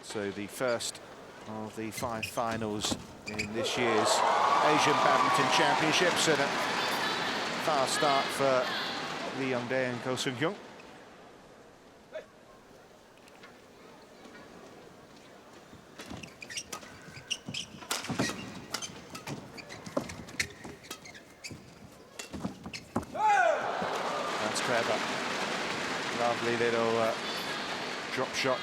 So the first of the 5 finals in this year's Asian Badminton Championships, and a fast start for Lee Young-dae and Ko Sung-hyun. That's clever. Lovely little drop shot.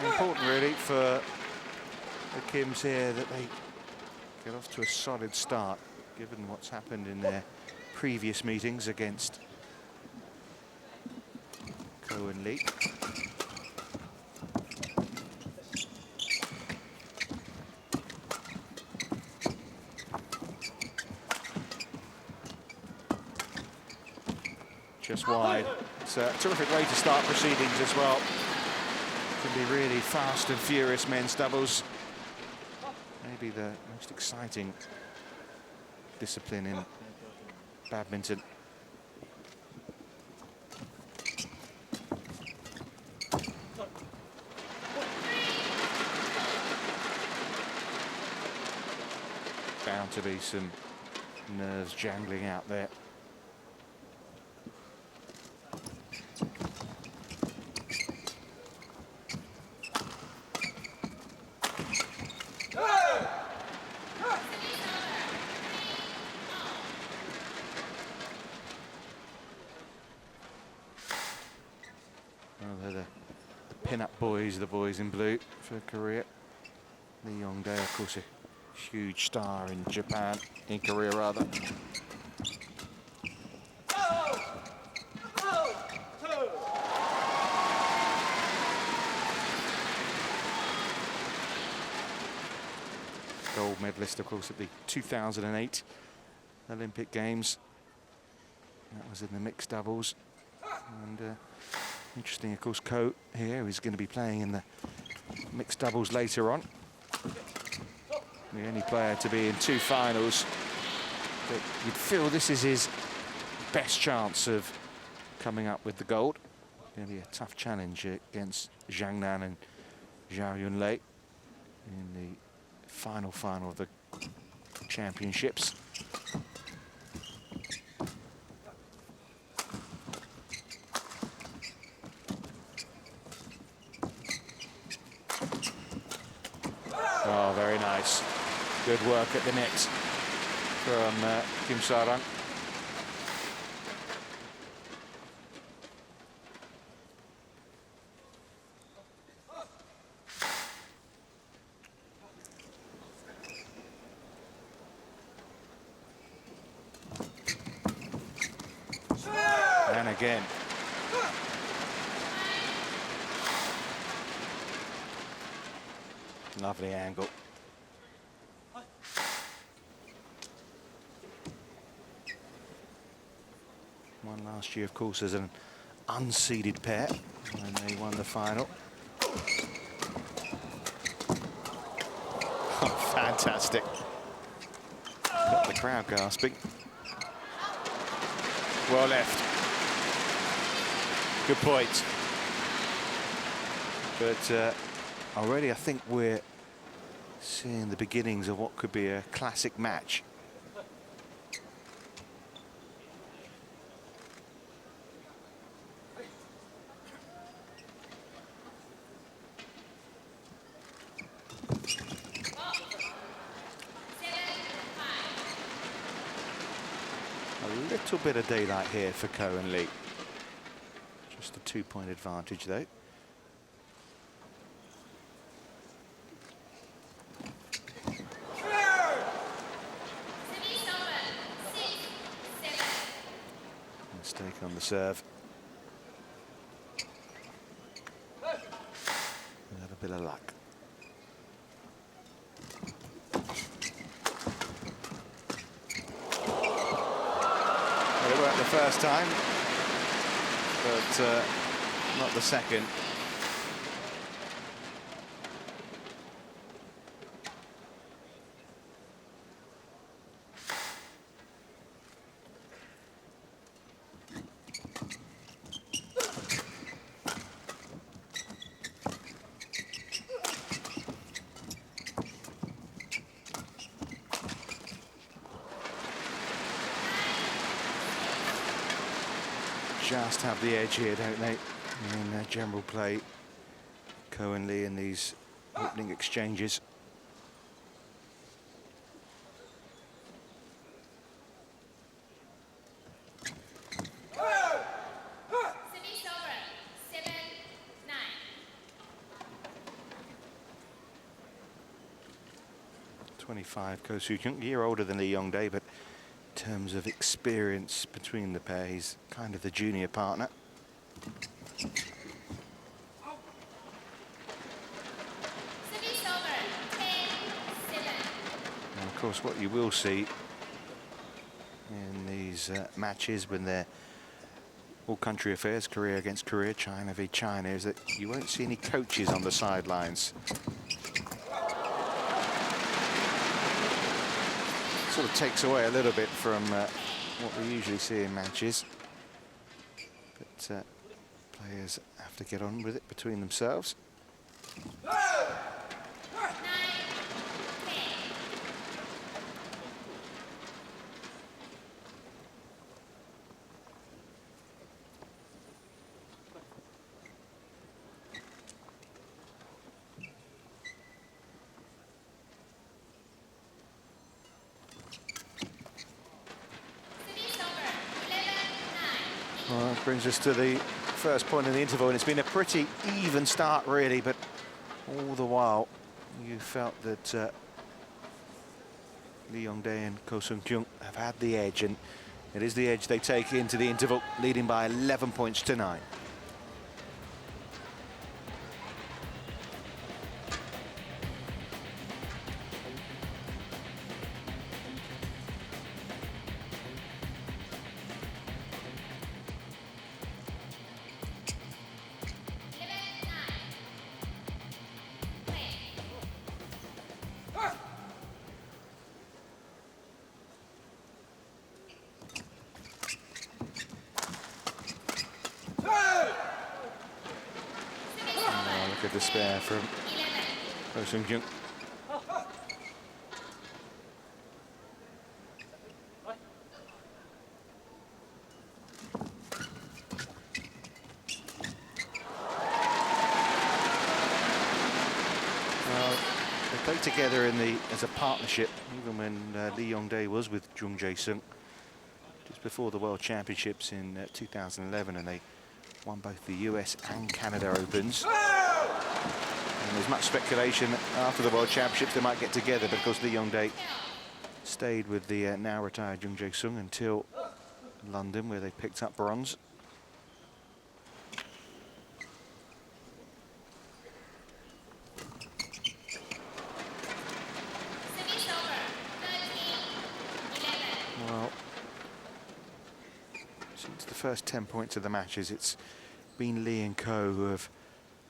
Important really for the Kims here that they get off to a solid start, given what's happened in their previous meetings against Ko and Lee. Just wide. It's a terrific way to start proceedings as well. Can be really fast and furious men's doubles. Maybe the most exciting discipline in badminton. Bound to be some nerves jangling out there. They're the pin-up boys, the boys in blue for Korea. Lee Young-dae, of course, a huge star in Japan, in Korea rather. Gold medalist, of course, at the 2008 Olympic Games. That was in the mixed doubles. And interesting, of course, Ko here is going to be playing in the mixed doubles later on. The only player to be in 2 finals. But you'd feel this is his best chance of coming up with the gold. Going to be a tough challenge against Zhang Nan and Zhao Yunlei in the final of the championships. Oh, very nice. Good work at the net from Kim Sa-rang. And again. Lovely angle. Won last year, of course, as an unseeded pair when they won the final. Oh, fantastic. Got the crowd gasping. Well left. Good point. But already I think we're seeing the beginnings of what could be a classic match. A little bit of daylight here for Ko and Lee. Just a 2-point advantage though. Mistake on the serve. A little bit of luck. It worked the first time, but not the second. just have the edge here, don't they? In general play, Ko and Lee in these opening exchanges. Semi over. 7-9. 25, Ko Soo-kyung, a year older than Lee Yong-dae, but in terms of experience between the pair, he's kind of the junior partner. Semi over. 10-7. And of course, what you will see in these matches when they're all country affairs, Korea against Korea, China v China, is that you won't see any coaches on the sidelines. Sort of takes away a little bit from what we usually see in matches. But players have to get on with it between themselves. 9-10. Well, that brings us to the first point in the interval, and it's been a pretty even start, really, but all the while you felt that Lee Yong-dae and Ko Soo-kyung have had the edge, and it is the edge they take into the interval, leading by 11 points to 9. Look at the spare from Ko Soo-kyung. They played together as a partnership, even when Lee Yong-dae was with Jung Jae-sung, just before the World Championships in 2011, and they won both the US and Canada Opens. And there's much speculation after the World Championships they might get together, but of course Lee Yong-dae stayed with the now retired Jung Jae-sung until London, where they picked up bronze. Well, since the first 10 points of the matches, it's been Lee and Ko who have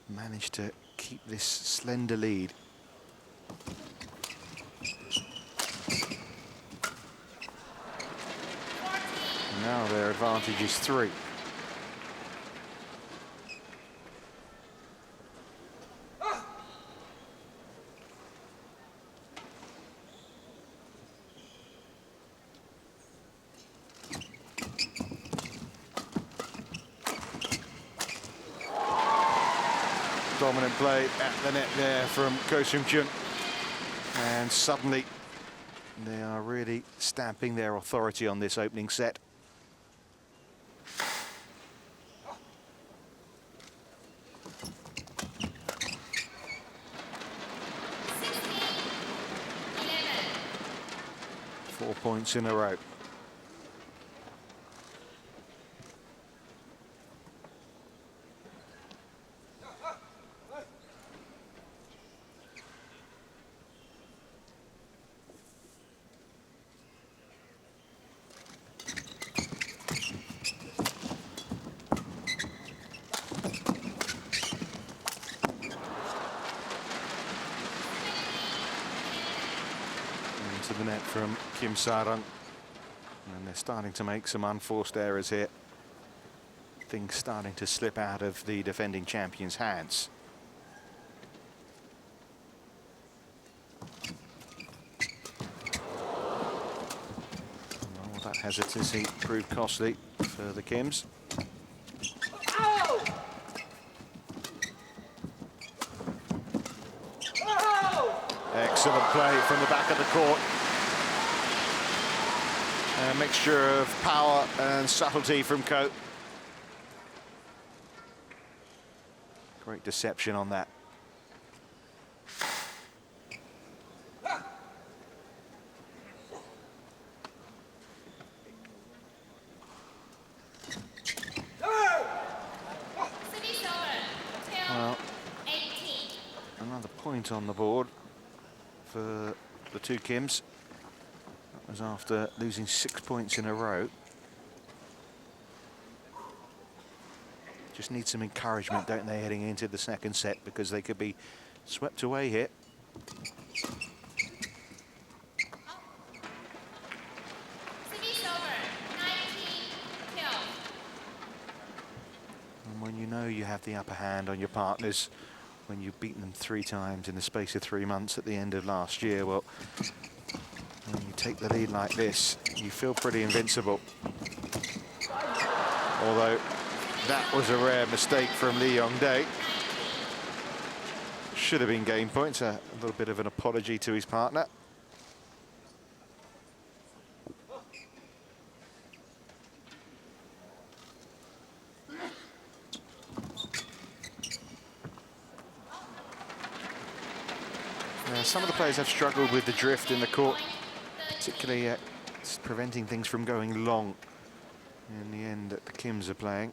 managed to keep this slender lead. Now their advantage is 3. Dominant play at the net there from Ko Soo-kyung, and suddenly they are really stamping their authority on this opening set. Four points in a row. Into the net from Kim Sa-rung, and they're starting to make some unforced errors here. Things starting to slip out of the defending champion's hands. Well, that hesitancy proved costly for the Kims. play from the back of the court. A mixture of power and subtlety from Ko. Great deception on that. Well, another point on the board for the two Kims. That was after losing 6 points in a row. Just need some encouragement, don't they, heading into the second set, because they could be swept away here. And when you know you have the upper hand on your partners, when you've beaten them 3 times in the space of 3 months at the end of last year, well, when you take the lead like this, you feel pretty invincible. Although that was a rare mistake from Lee Yong-dae. Should have been game points. A little bit of an apology to his partner. Some of the players have struggled with the drift in the court, particularly it's preventing things from going long in the end that the Kims are playing.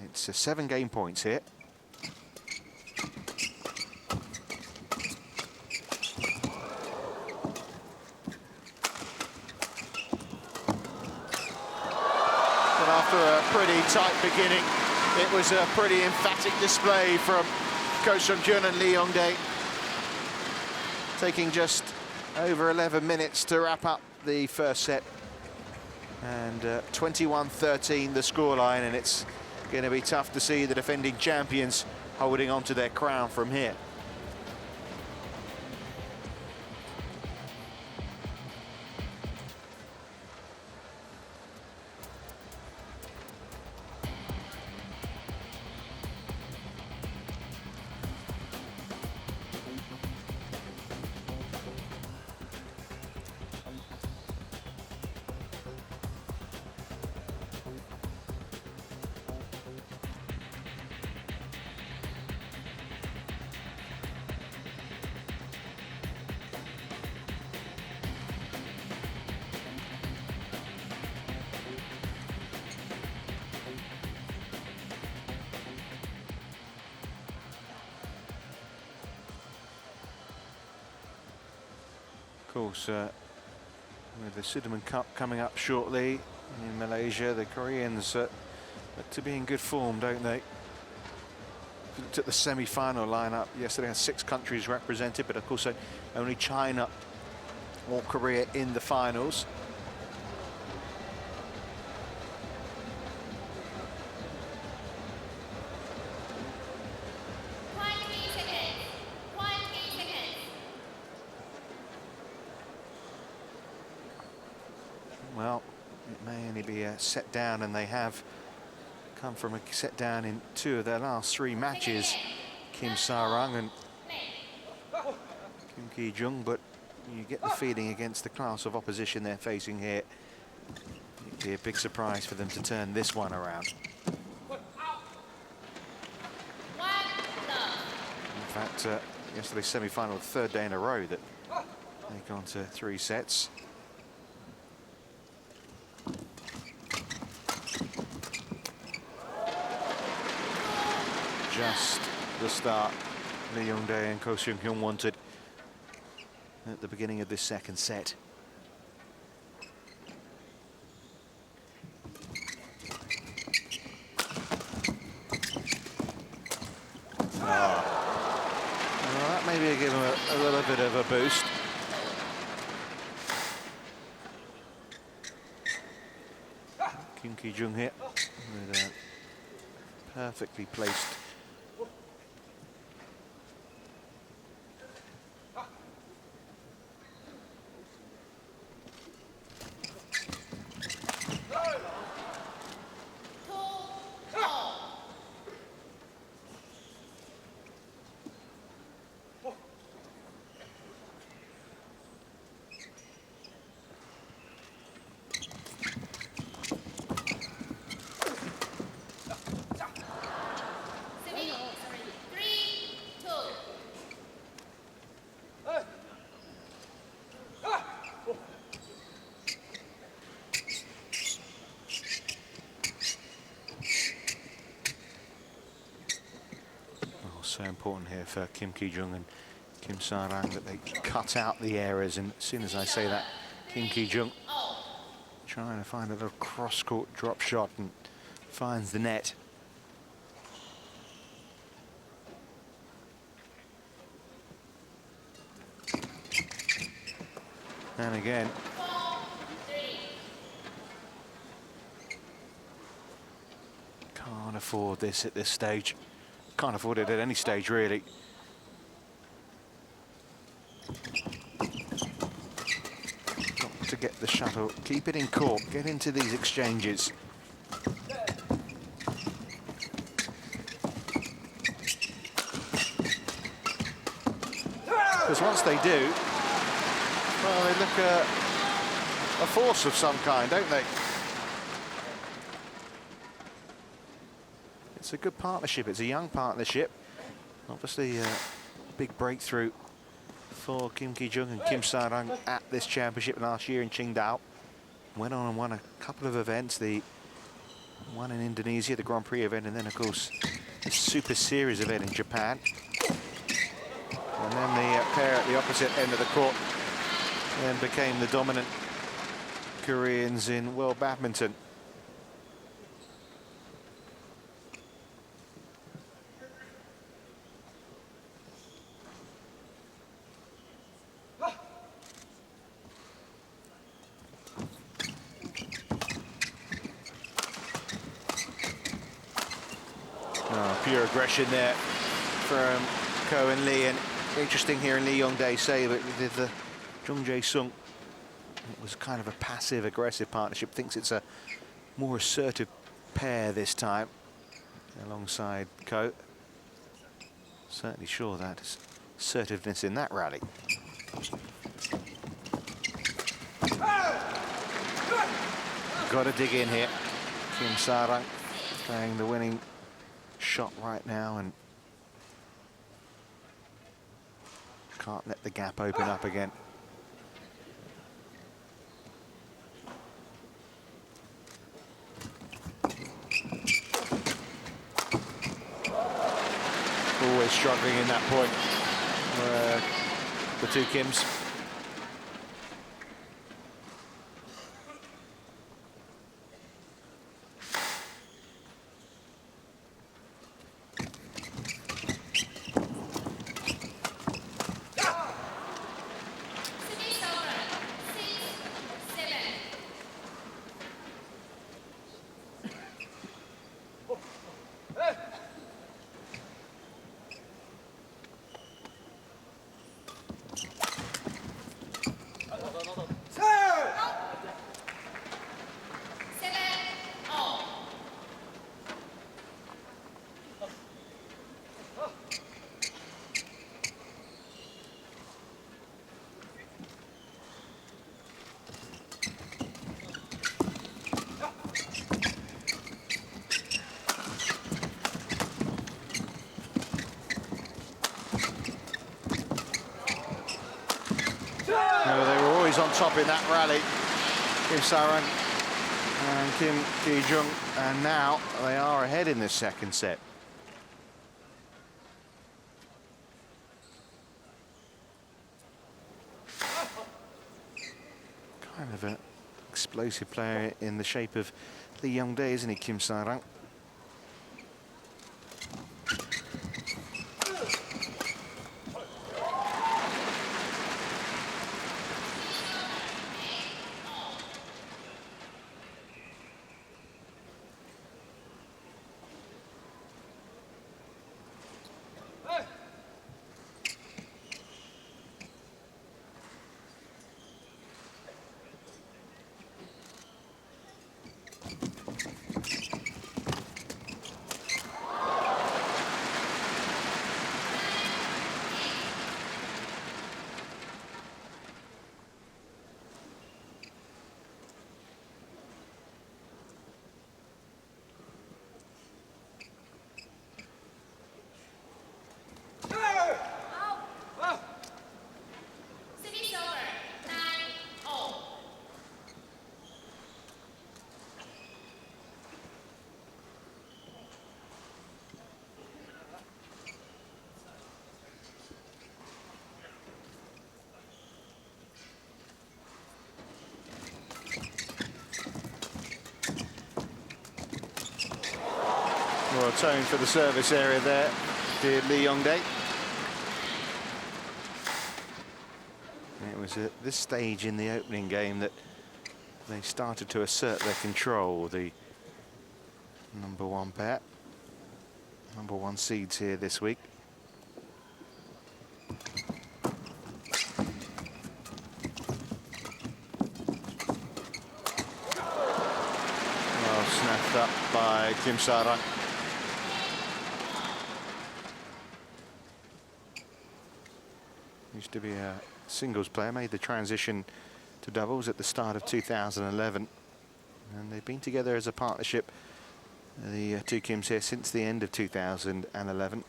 It's 7 game points here. But after a pretty tight beginning, it was a pretty emphatic display from Ko Sung-kyun and Lee Yong-dae, taking just over 11 minutes to wrap up the first set. And 21-13 the scoreline, and it's going to be tough to see the defending champions holding on to their crown from here. Of course, with the Sudirman Cup coming up shortly in Malaysia, the Koreans look to be in good form, don't they? Looked at the semi-final lineup yesterday, had 6 countries represented, but of course only China or Korea in the finals. Well, it may only be a set down, and they have come from a set down in 2 of their last 3 matches, Kim Sa-rung and Kim Ki-jung, but you get the feeling against the class of opposition they're facing here, it'd be a big surprise for them to turn this one around. In fact, yesterday's semi-final, the 3rd day in a row that they've gone to 3 sets. Just the start Lee Yong-dae and Ko Sung-kyun wanted at the beginning of this second set. Well, that maybe give him a little bit of a boost. Kim Ki-jung here with a perfectly placed So important here for Kim Ki-jung and Kim Sa-rang that they cut out the errors, and as soon as I say that, Kim Ki-jung trying to find a little cross-court drop shot and finds the net. And again, can't afford this at this stage. Can't afford it at any stage, really. Got to get the shuttle, keep it in court, get into these exchanges. Because once they do, well, they look a force of some kind, don't they? It's a good partnership. It's a young partnership. Obviously, a big breakthrough for Kim Ki-jung and Kim Sa-rang at this championship last year in Qingdao. Went on and won a couple of events. The one in Indonesia, the Grand Prix event, and then, of course, the Super Series event in Japan. And then the pair at the opposite end of the court then became the dominant Koreans in World Badminton. Pure aggression there from Ko and Lee, and interesting here in Lee Yong-dae say that with the Jung Jae-sung, it was kind of a passive aggressive partnership. Thinks it's a more assertive pair this time alongside Ko. Certainly sure that assertiveness in that rally. Got to dig in here. Kim Sa-rang playing the winning shot right now and can't let the gap open up again. Always struggling in that point, the two Kims. They were always on top in that rally, Kim Sa-rang and Kim Ki-jung, and now they are ahead in this second set. Kind of an explosive player in the shape of Lee Yong-dae, isn't he, Kim Sa-rang? Well, tone for the service area there, did Lee Yongdae. It was at this stage in the opening game that they started to assert their control, the #1 pair. #1 seeds here this week. Well, snapped up by Kim Sarang. Used to be a singles player, made the transition to doubles at the start of 2011. And they've been together as a partnership, the two Kims here, since the end of 2011.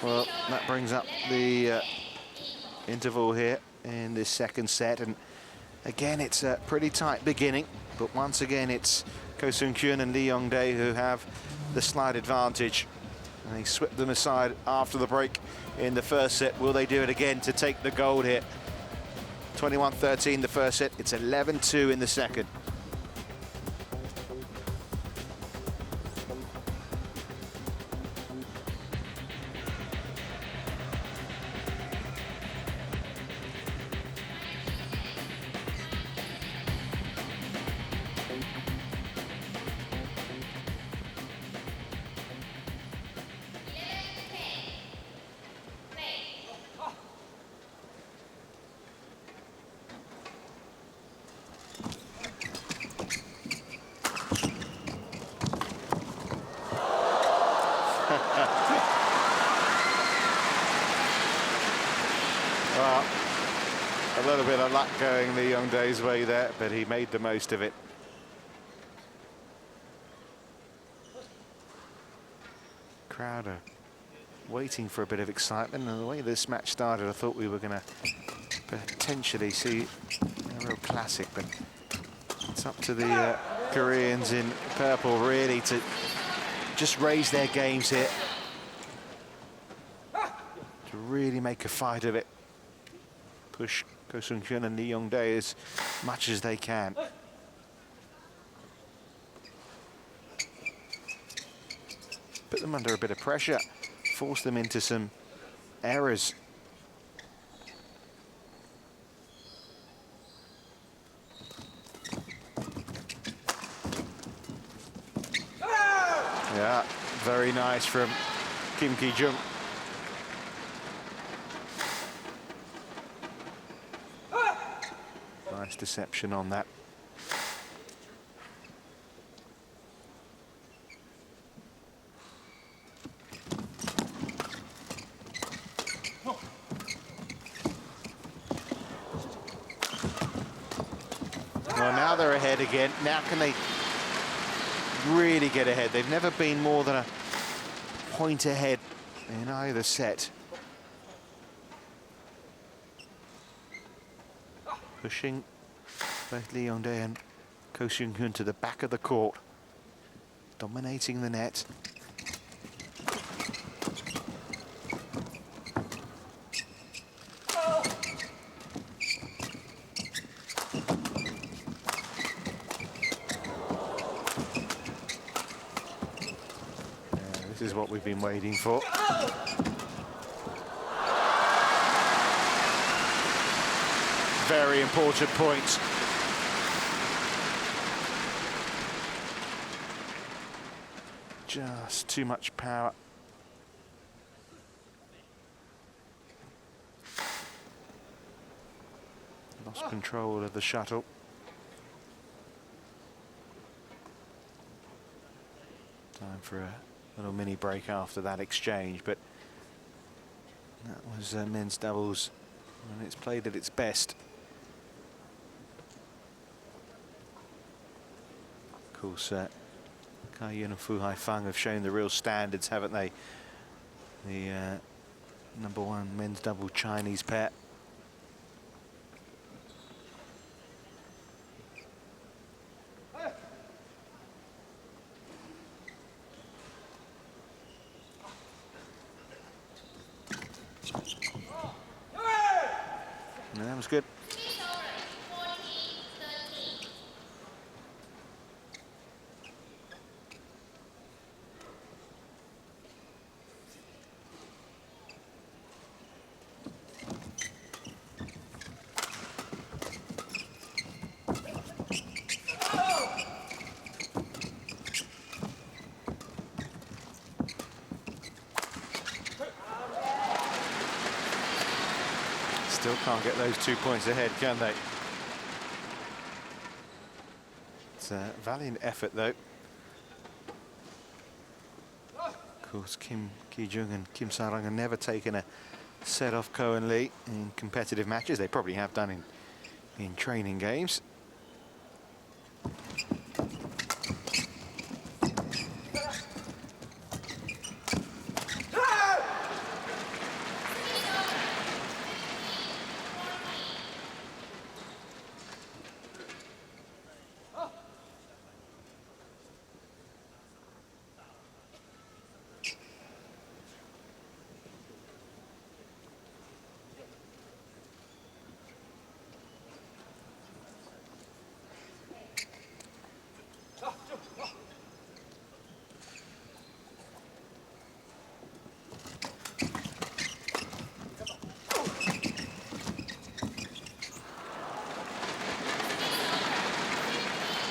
Well, that brings up the interval here in this second set. And again, it's a pretty tight beginning. But once again, it's Ko Sung-kyun and Lee Yongdae who have the slight advantage. And they swept them aside after the break in the first set. Will they do it again to take the gold here? 21-13 the first set. It's 11-2 in the second. Well, a little bit of luck going Lee Yongdae's way there, but he made the most of it. Crowd are waiting for a bit of excitement, and the way this match started, I thought we were going to potentially see a real classic, but it's up to the Koreans in purple really to just raise their games here, to really make a fight of it. Push Ko Sung-kyun and Lee Yongdae as much as they can. Put them under a bit of pressure, force them into some errors. Yeah, very nice from Kim Ki-jung. Nice deception on that. Well, now they're ahead again. Now can they really get ahead? They've never been more than a point ahead in either set. Pushing both Lee Yongdae and Ko Sung-kyun to the back of the court, dominating the net. This is what we've been waiting for. Very important points. Just too much power. Lost control of the shuttle. Time for a little mini break after that exchange, but that was men's doubles when it's played at its best. Of course, Kai Yun and Fu Haifeng have shown the real standards, haven't they? The #1 men's double Chinese pair. And that was good. still can't get those 2 points ahead, can they? It's a valiant effort, though. Of course, Kim Ki-jung and Kim Sa-rang have never taken a set off Ko and Lee in competitive matches. They probably have done in training games.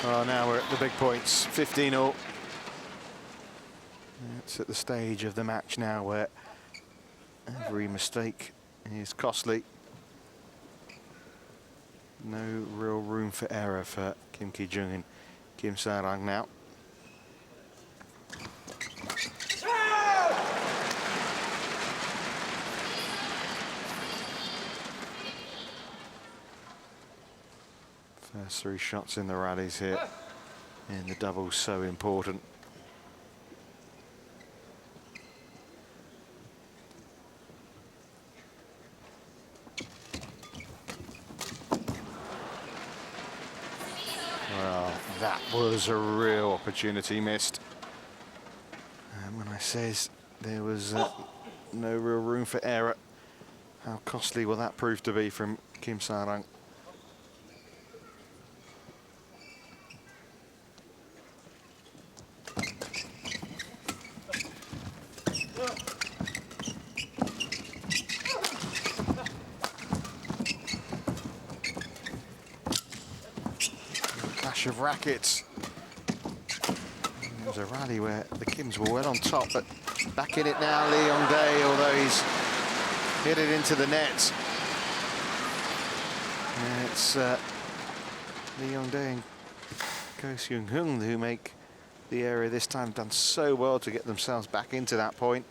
Oh, now we're at the big points, 15-all. It's at the stage of the match now where every mistake is costly. No real room for error for Kim Ki-jung and Kim Sa-rang now. First 3 shots in the rallies here in the doubles, so important. Well, that was a real opportunity missed. And when I says there was no real room for error, how costly will that prove to be from Kim Sa-rang? Of rackets. There was a rally where the Kims were well on top, but back in it now, Lee Yong-dae, although he's hit it into the net. And it's Lee Yong-dae and Ko Seung-hoon who make the area this time, done so well to get themselves back into that point.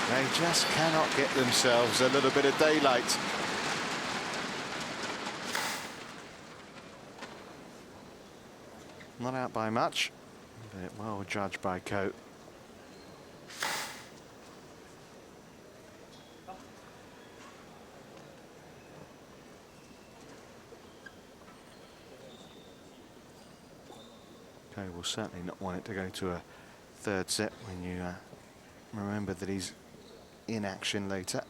They just cannot get themselves a little bit of daylight. Not out by much, but well judged by Ko. Ko will certainly not want it to go to a third set when you remember that he's in action later.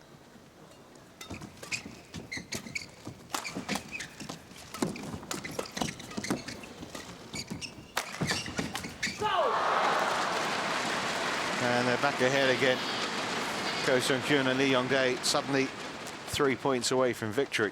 And they're back ahead again. Ko Seung-hoon and Lee Yong-dae suddenly 3 points away from victory.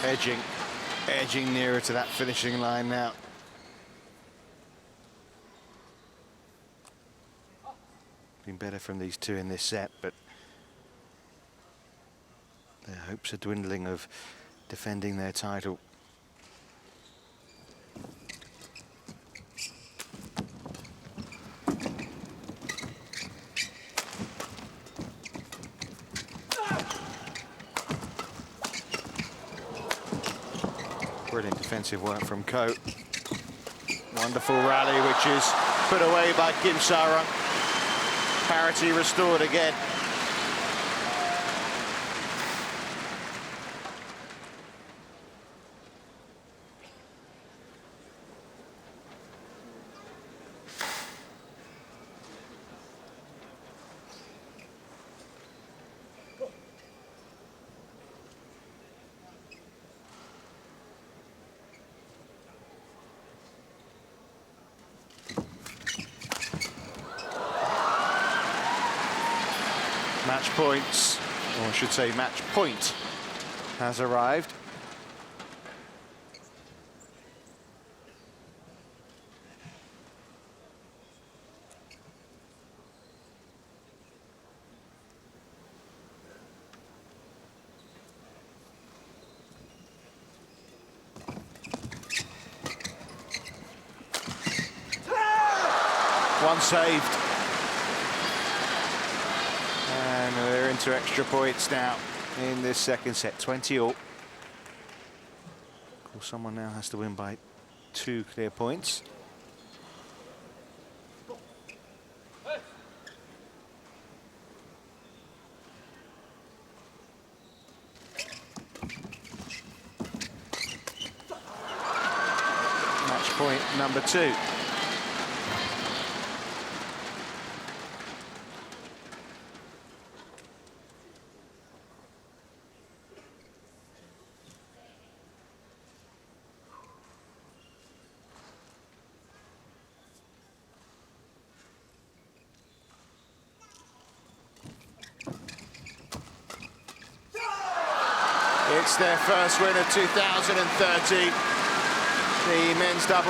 edging nearer to that finishing line now. Been better from these two in this set, but their hopes are dwindling of defending their title. Brilliant defensive work from Ko. Wonderful rally, which is put away by Kim Sa-rung. Parity restored again. Match points, or I should say match point, has arrived. One saved. And we're into extra points now in this second set, 20-all. Of course, someone now has to win by 2 clear points. Match point number 2. It's their first win of 2030. The men's doubles